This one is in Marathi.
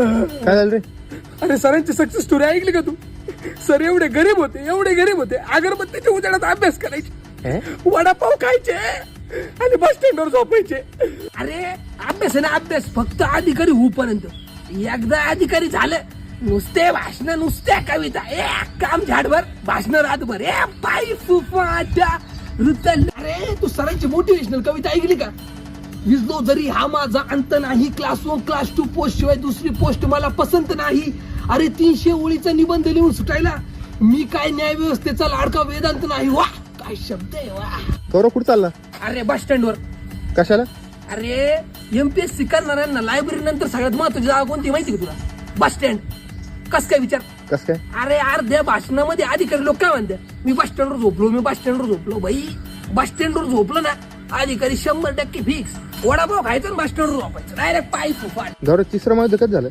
काय झालं रे? अरे सरांची सक्सेस स्टोरी ऐकली का तू? सर एवढे गरीब होते अगरबत्तीच्या उजेडात अभ्यास करायचे, वडापाव खायचे आणि बस स्टँडवर झोपायचे. अरे अभ्यास आहे ना अभ्यास, फक्त अधिकारी होऊपर्यंत. एकदा अधिकारी झालं नुसते भाषण, नुसत्या कविता, एक काम झाडभर भाषण रातभर. पायी फुफाटा रुतल. अरे तू सरांची मोटिवेशनल कविता ऐकली का? विजलो जरी हा माझा अंत नाही, क्लास 1 क्लास 2 पोस्ट शिवाय दुसरी पोस्ट मला पसंत नाही. अरे 300 ओळीचा निबंध लिहून सुटायला मी काय न्याय व्यवस्थेचा लाडका वेदांत नाही. वा काय शब्द आहे वा. गौरव कुठं चालला? अरे बस स्टँडवर. कशाला? अरे एमपीएससी करणाऱ्यांना लायब्ररी नंतर सगळ्यात महत्वाची जागा कोणती माहिती का तुला? Bus stand. कस काय विचार? कस काय? अरे अर्ध्या भाषणामध्ये अधिकारी लोक काय म्हणतात, मी बस स्टँडवर झोपलो. भाई बस स्टँडवर झोपलो ना, अधिकारी 100% फिक्स. वडापाव खायचा आणि बस स्टँडवर झोपायचं, डायरेक्ट पाय फुफाट. गौरव तिसरं महायुद्ध कधी झालं?